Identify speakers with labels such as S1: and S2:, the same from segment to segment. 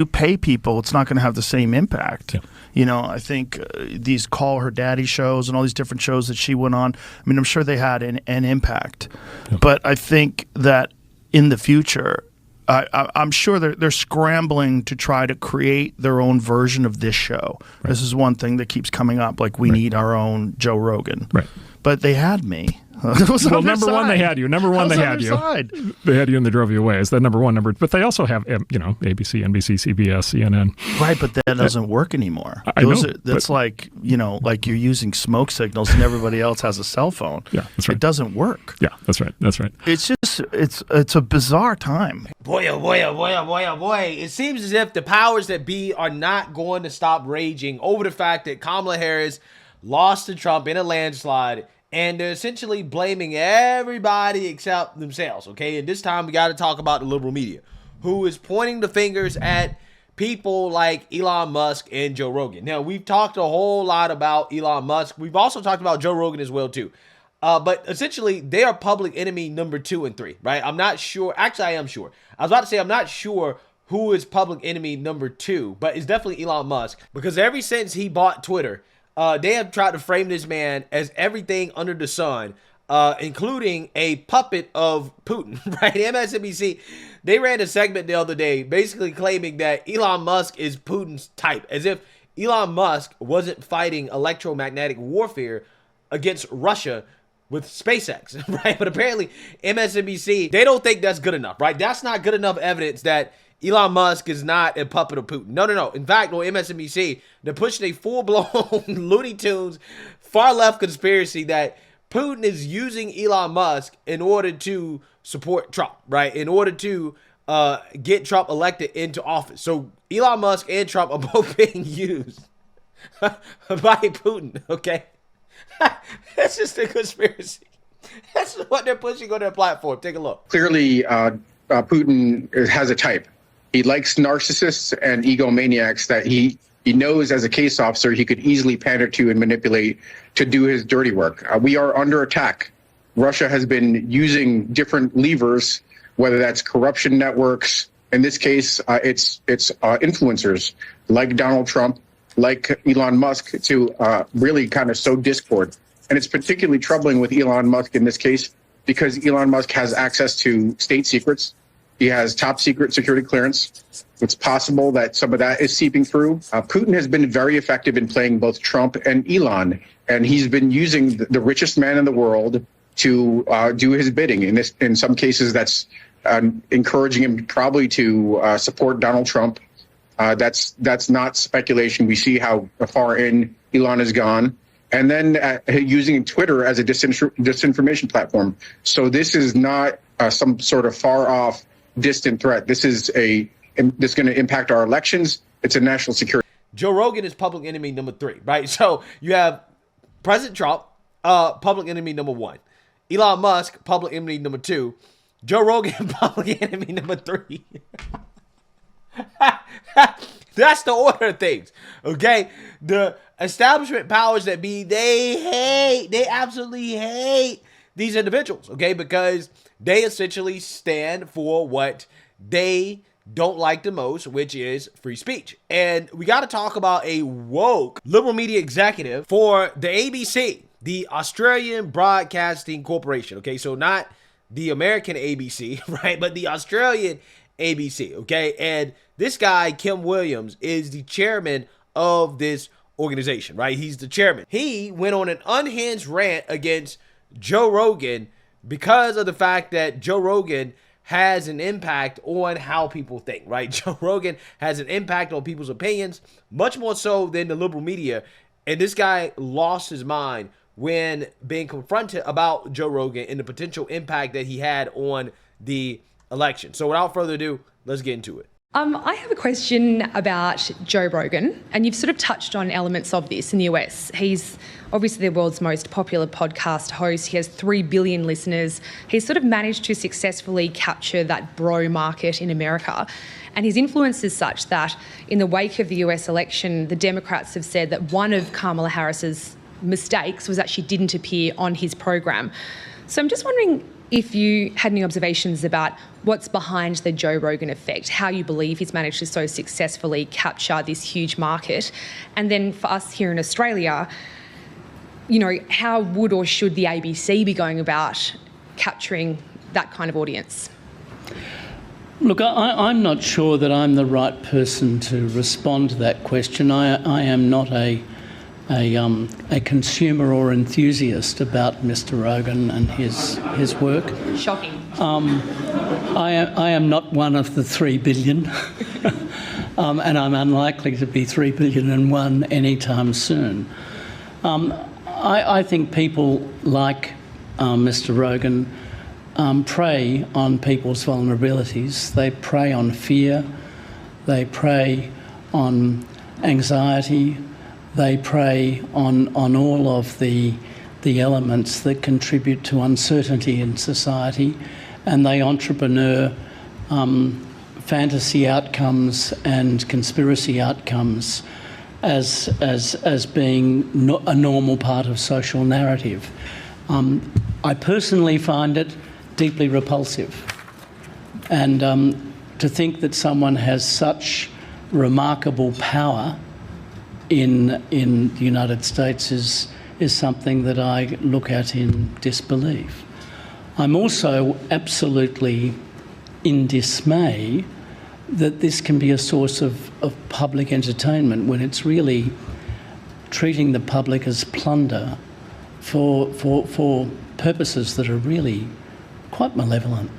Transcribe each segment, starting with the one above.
S1: pay people, it's not going to have the same impact.
S2: Yeah.
S1: You know, I think these Call Her Daddy shows and all these different shows that she went on, I mean, I'm sure they had an impact.
S2: Yeah.
S1: But I think that in the future, I'm sure they're scrambling to try to create their own version of this show. Right. This is one thing that keeps coming up, like we need our own Joe Rogan.
S2: Right.
S1: But they had me.
S2: Well, number one, they had you. Number one, they had you. They had you and they drove you away. Is that number one? But they also have, ABC, NBC, CBS, CNN.
S1: Right, but that doesn't work anymore. That's like, like you're using smoke signals and everybody else has a cell phone.
S2: Yeah, that's right.
S1: It doesn't work.
S2: Yeah, that's right. That's right.
S1: It's just, it's a bizarre time.
S3: Boy, oh boy, oh boy, oh boy, oh boy. It seems as if the powers that be are not going to stop raging over the fact that Kamala Harris lost to Trump in a landslide. And they're essentially blaming everybody except themselves, okay? And this time we got to talk about the liberal media, who is pointing the fingers at people like Elon Musk and Joe Rogan. Now, we've talked a whole lot about Elon Musk. We've also talked about Joe Rogan as well, too. But essentially, they are public enemy number 2 and 3, right? I'm not sure. Actually, I am sure. I was about to say I'm not sure who is public enemy number 2, but it's definitely Elon Musk. Because ever since he bought Twitter, they have tried to frame this man as everything under the sun, including a puppet of Putin, right? MSNBC, they ran a segment the other day basically claiming that Elon Musk is Putin's type, as if Elon Musk wasn't fighting electromagnetic warfare against Russia with SpaceX, right? But apparently MSNBC, they don't think that's good enough, right? That's not good enough evidence that Elon Musk is not a puppet of Putin. No. In fact, on MSNBC, they're pushing a full-blown Looney Tunes far-left conspiracy that Putin is using Elon Musk in order to support Trump, right? In order to get Trump elected into office. So Elon Musk and Trump are both being used by Putin, okay? That's just a conspiracy. That's what they're pushing on their platform. Take a look.
S4: Clearly, Putin has a type. He likes narcissists and egomaniacs that he knows as a case officer he could easily pander to and manipulate to do his dirty work. We are under attack. Russia has been using different levers, whether that's corruption networks. In this case, it's influencers like Donald Trump, like Elon Musk, to really kind of sow discord. And it's particularly troubling with Elon Musk in this case because Elon Musk has access to state secrets. He has top secret security clearance. It's possible that some of that is seeping through. Putin has been very effective in playing both Trump and Elon, and he's been using the richest man in the world to do his bidding. In some cases, that's encouraging him probably to support Donald Trump. That's not speculation. We see how far in Elon has gone. And then using Twitter as a disinformation platform. So this is not some sort of far off, distant threat. This is going to impact our elections. It's a national security.
S3: Joe Rogan is public enemy number 3, right? So you have President Trump, public enemy number 1. Elon Musk, public enemy number 2. Joe Rogan, public enemy number 3. That's the order of things, okay? The establishment powers that be, they absolutely hate these individuals, okay? Because they essentially stand for what they don't like the most, which is free speech. And we got to talk about a woke liberal media executive for the ABC, the Australian Broadcasting Corporation, okay? So not the American ABC, right? But the Australian ABC, okay? And this guy, Kim Williams, is the chairman of this organization, right? He's the chairman. He went on an unhinged rant against Joe Rogan because of the fact that Joe Rogan has an impact on how people think, right? Joe Rogan has an impact on people's opinions, much more so than the liberal media. And this guy lost his mind when being confronted about Joe Rogan and the potential impact that he had on the election. So without further ado, let's get into it.
S5: I have a question about Joe Rogan, and you've sort of touched on elements of this in the US. He's obviously the world's most popular podcast host. He has 3 billion listeners. He's sort of managed to successfully capture that bro market in America. And his influence is such that in the wake of the US election, the Democrats have said that one of Kamala Harris's mistakes was that she didn't appear on his program. So I'm just wondering, if you had any observations about what's behind the Joe Rogan effect, how you believe he's managed to so successfully capture this huge market. And then for us here in Australia, you know, how would or should the ABC be going about capturing that kind of audience?
S6: Look, I'm not sure that I'm the right person to respond to that question. I am not a consumer or enthusiast about Mr. Rogan and his work.
S5: Shocking.
S6: I am not one of the 3 billion, and I'm unlikely to be 3 billion and one anytime soon. I think people like Mr. Rogan prey on people's vulnerabilities. They prey on fear. They prey on anxiety. They prey on all of the elements that contribute to uncertainty in society, and they entrepreneur fantasy outcomes and conspiracy outcomes as being a normal part of social narrative. I personally find it deeply repulsive, and to think that someone has such remarkable power in the United States is something that I look at in disbelief. I'm also absolutely in dismay that this can be a source of public entertainment when it's really treating the public as plunder for purposes that are really quite malevolent.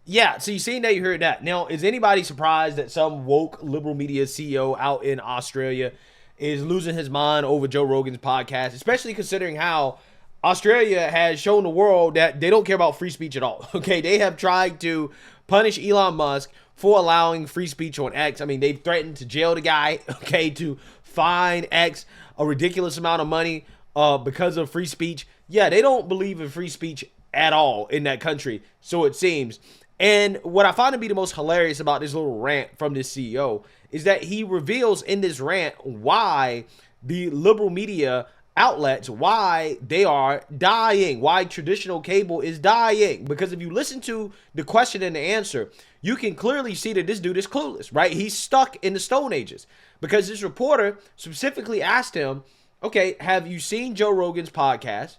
S3: Yeah, so you seen that, you heard that. Now, is anybody surprised that some woke liberal media CEO out in Australia is losing his mind over Joe Rogan's podcast, especially considering how Australia has shown the world that they don't care about free speech at all, okay? They have tried to punish Elon Musk for allowing free speech on X. I mean, they've threatened to jail the guy, okay, to fine X a ridiculous amount of money because of free speech. Yeah, they don't believe in free speech at all in that country, so it seems. And what I find to be the most hilarious about this little rant from this CEO is that he reveals in this rant why the liberal media outlets, why they are dying, why traditional cable is dying. Because if you listen to the question and the answer, you can clearly see that this dude is clueless, right? He's stuck in the Stone Ages, because this reporter specifically asked him, okay, have you seen Joe Rogan's podcast?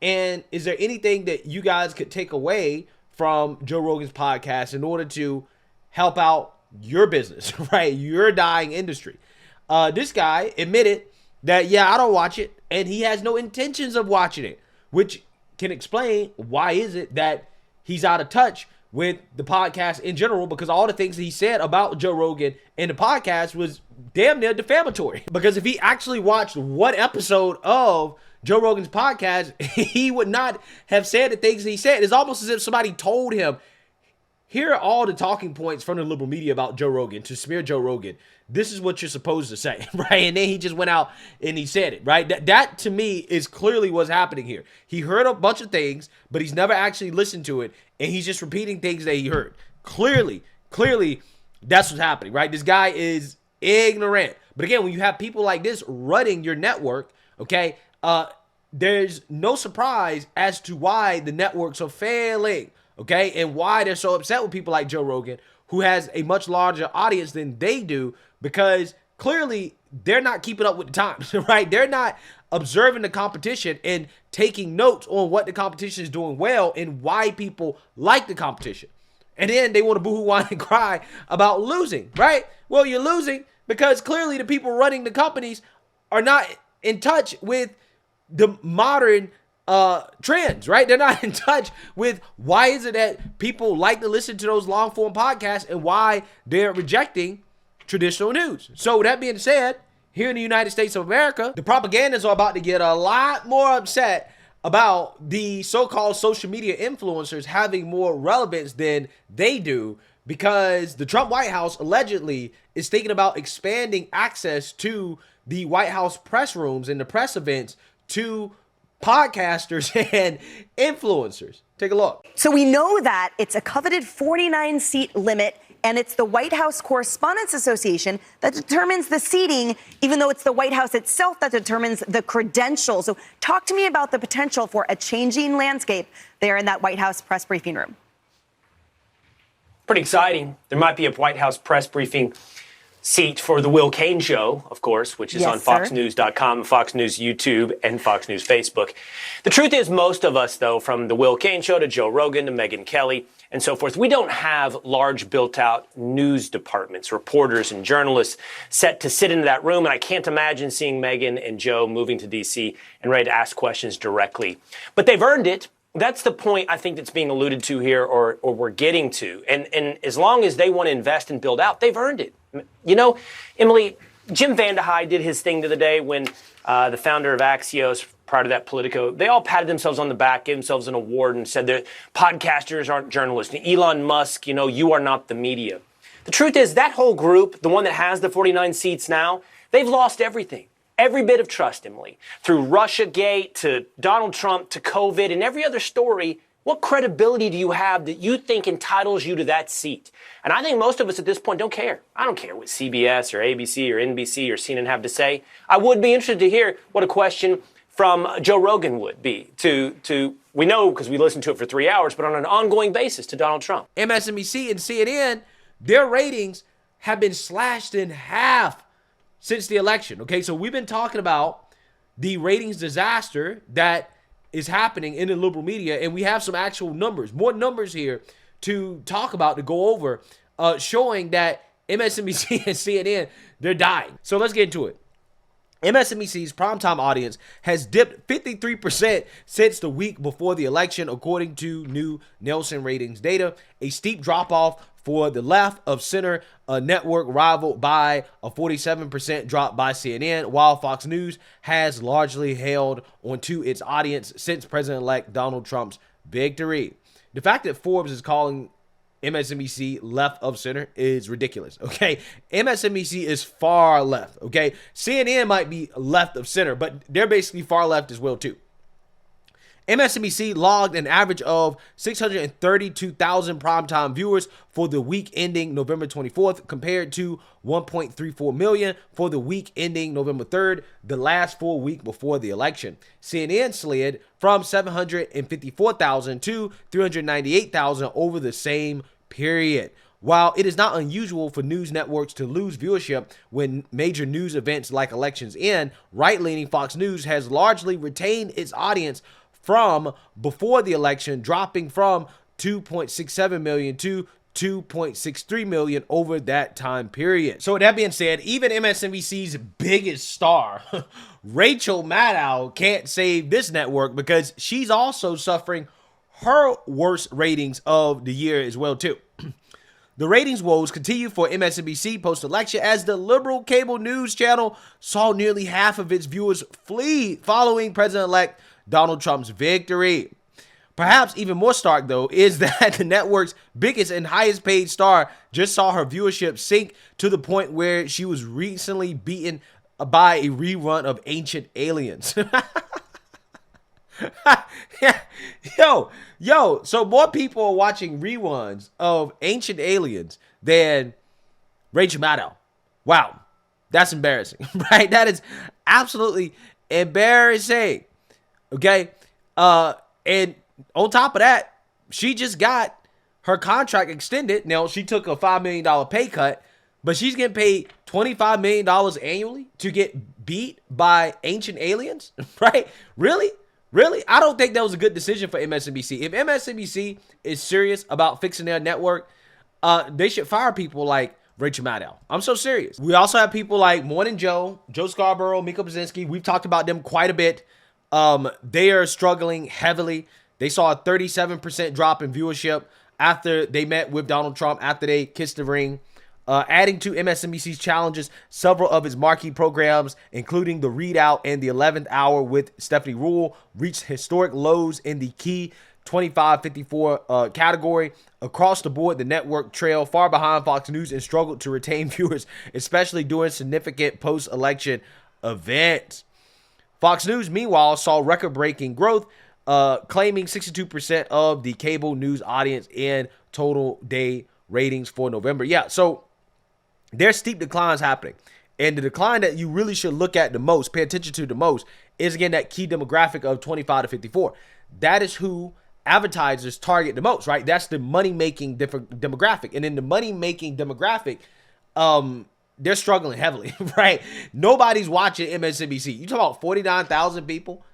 S3: And is there anything that you guys could take away from Joe Rogan's podcast in order to help out your business, right? Your dying industry. This guy admitted that, yeah, I don't watch it, and he has no intentions of watching it, which can explain why is it that he's out of touch with the podcast in general, because all the things that he said about Joe Rogan in the podcast was damn near defamatory. Because if he actually watched one episode of Joe Rogan's podcast, he would not have said the things he said. It's almost as if somebody told him, here are all the talking points from the liberal media about Joe Rogan to smear Joe Rogan. This is what you're supposed to say, right? And then he just went out and he said it, right? That to me is clearly what's happening here. He heard a bunch of things, but he's never actually listened to it, and he's just repeating things that he heard. Clearly, that's what's happening, right? This guy is ignorant. But again, when you have people like this running your network, okay, there's no surprise as to why the networks are failing, okay, and why they're so upset with people like Joe Rogan, who has a much larger audience than they do, because clearly they're not keeping up with the times, right? They're not observing the competition and taking notes on what the competition is doing well and why people like the competition. And then they want to boo-hoo, whine, and cry about losing, right? Well, you're losing because clearly the people running the companies are not in touch with the modern trends, right? They're not in touch with why is it that people like to listen to those long form podcasts and why they're rejecting traditional news. So that being said, here in the United States of America, the propagandists are about to get a lot more upset about the so-called social media influencers having more relevance than they do, because the Trump White House allegedly is thinking about expanding access to the White House press rooms and the press events to podcasters and influencers. Take a look.
S7: So we know that it's a coveted 49-seat limit and it's the White House Correspondents Association that determines the seating, even though it's the White House itself that determines the credentials. So talk to me about the potential for a changing landscape there in that White House press briefing room.
S8: Pretty exciting. There might be a White House press briefing seat for the Will Cain Show, of course, which is on FoxNews.com, Fox News YouTube, and Fox News Facebook. The truth is, most of us, though, from the Will Cain Show to Joe Rogan to Megyn Kelly and so forth, we don't have large built-out news departments, reporters and journalists set to sit in that room. And I can't imagine seeing Megyn and Joe moving to D.C. and ready to ask questions directly. But they've earned it. That's the point I think that's being alluded to here, or we're getting to. And as long as they want to invest and build out, they've earned it. You know, Emily, Jim Vandehei did his thing the other day when the founder of Axios, prior to that Politico, they all patted themselves on the back, gave themselves an award and said that podcasters aren't journalists. And Elon Musk, you know, you are not the media. The truth is that whole group, the one that has the 49 seats now, they've lost everything. Every bit of trust, Emily. Through Russiagate to Donald Trump to COVID and every other story, what credibility do you have that you think entitles you to that seat? And I think most of us at this point don't care. I don't care what CBS or ABC or NBC or CNN have to say. I would be interested to hear what a question from Joe Rogan would be to we know because we listened to it for 3 hours, but on an ongoing basis to Donald Trump.
S3: MSNBC and CNN, their ratings have been slashed in half since the election. Okay, so we've been talking about the ratings disaster that is happening in the liberal media, and we have some actual numbers, more numbers here to talk about, to go over, showing that MSNBC and CNN, they're dying. So let's get into it. MSNBC's primetime audience has dipped 53% since the week before the election, according to new Nielsen ratings data. A steep drop-off for the left of center network, rivaled by a 47% drop by CNN, while Fox News has largely held onto its audience since President-elect Donald Trump's victory. The fact that Forbes is calling MSNBC left of center is ridiculous, okay? MSNBC is far left, okay? CNN might be left of center, but they're basically far left as well, too. MSNBC logged an average of 632,000 primetime viewers for the week ending November 24th, compared to 1.34 million for the week ending November 3rd, the last full week before the election. CNN slid from 754,000 to 398,000 over the same period. While it is not unusual for news networks to lose viewership when major news events like elections end, right-leaning Fox News has largely retained its audience from before the election, dropping from 2.67 million to 2.63 million over that time period. So with that being said, even MSNBC's biggest star, Rachel Maddow, can't save this network because she's also suffering her worst ratings of the year as well, too. The ratings woes continue for MSNBC post-election as the liberal cable news channel saw nearly half of its viewers flee following President-elect Donald Trump's victory. Perhaps even more stark, though, is that the network's biggest and highest paid star just saw her viewership sink to the point where she was recently beaten by a rerun of Ancient Aliens. Yo, so more people are watching reruns of Ancient Aliens than Rachel Maddow. Wow, that's embarrassing, right? That is absolutely embarrassing. Okay, and on top of that, she just got her contract extended. Now, she took a $5 million pay cut, but she's getting paid $25 million annually to get beat by Ancient Aliens, right? Really? I don't think that was a good decision for MSNBC. If MSNBC is serious about fixing their network, they should fire people like Rachel Maddow. I'm so serious. We also have people like Morning Joe, Joe Scarborough, Mika Brzezinski. We've talked about them quite a bit. They are struggling heavily. They saw a 37% drop in viewership after they met with Donald Trump, after they kissed the ring. Adding to MSNBC's challenges, several of its marquee programs, including The Readout and The 11th Hour with Stephanie Ruhle, reached historic lows in the key 25-54 category. Across the board, the network trailed far behind Fox News and struggled to retain viewers, especially during significant post-election events. Fox News, meanwhile, saw record-breaking growth, claiming 62% of the cable news audience in total day ratings for November. Yeah, so there's steep declines happening. And the decline that you really should look at the most, pay attention to the most, is, again, that key demographic of 25 to 54. That is who advertisers target the most, right? That's the money-making demographic. And in the money-making demographic, they're struggling heavily, right? Nobody's watching MSNBC. You talk about 49,000 people?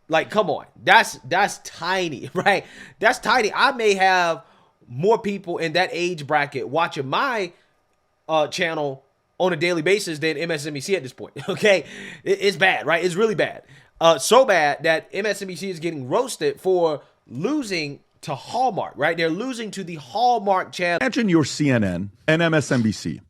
S3: Like, come on. That's tiny, right? That's tiny. I may have more people in that age bracket watching my channel on a daily basis than MSNBC at this point, okay? It's bad, right? It's really bad. So bad that MSNBC is getting roasted for losing to Hallmark, right? They're losing to the Hallmark channel.
S9: Imagine you're CNN and MSNBC.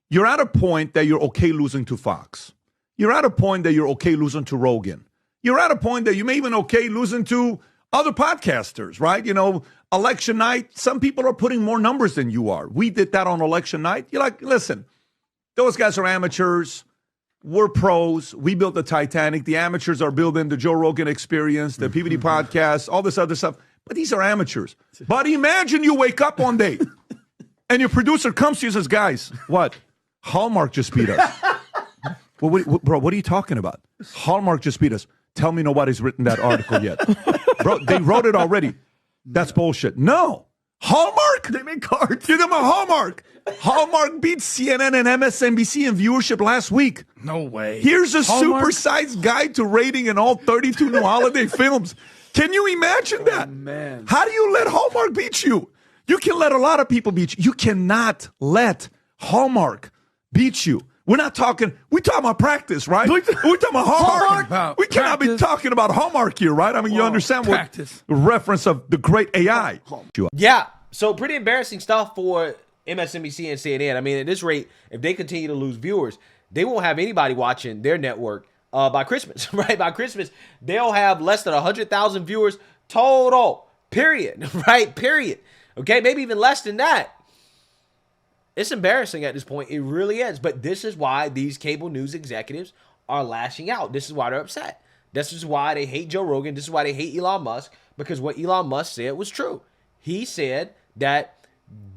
S9: You're at a point that you're okay losing to Fox. You're at a point that you're okay losing to Rogan. You're at a point that you may even okay losing to other podcasters, right? You know, election night, some people are putting more numbers than you are. We did that on election night. You're like, listen, those guys are amateurs. We're pros. We built the Titanic. The amateurs are building the Joe Rogan Experience, the PVD podcast, all this other stuff. But these are amateurs. But imagine you wake up one day and your producer comes to you and says, guys, what? Hallmark just beat us. Well, bro, what are you talking about? Hallmark just beat us. Tell me nobody's written that article yet. Bro, they wrote it already. That's bullshit. No. Hallmark? They make cards. Give them a Hallmark. Hallmark beat CNN and MSNBC in viewership last week.
S1: No way.
S9: Here's a
S1: Hallmark?
S9: supersized guide to rating in all 32 new holiday films. Can you imagine that?
S1: Oh, man.
S9: How do you let Hallmark beat you? You can let a lot of people beat you. You cannot let Hallmark beat you. We're talking about practice, right? We're talking about Hallmark. We cannot be talking about Hallmark here, right? I mean, you understand what reference of the great AI.
S3: Yeah, so pretty embarrassing stuff for MSNBC and CNN. I mean, at this rate, if they continue to lose viewers, they won't have anybody watching their network by Christmas, right? By Christmas, they'll have less than 100,000 viewers total, period, right? Period. Okay, maybe even less than that. It's embarrassing at this point. It really is. But this is why these cable news executives are lashing out. This is why they're upset. This is why they hate Joe Rogan. This is why they hate Elon Musk, because what Elon Musk said was true. He said that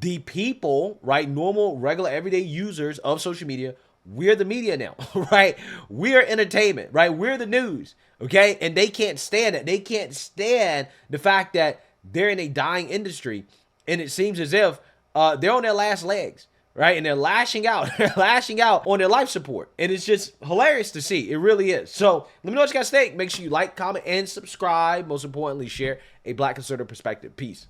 S3: the people, right, normal, regular, everyday users of social media, we're the media now, right? We're entertainment, right? We're the news, okay? And they can't stand it. They can't stand the fact that they're in a dying industry, and it seems as if they're on their last legs, right? And they're lashing out. They're lashing out on their life support. And it's just hilarious to see. It really is. So let me know what you guys think. Make sure you like, comment, and subscribe. Most importantly, share a Black conservative perspective. Peace.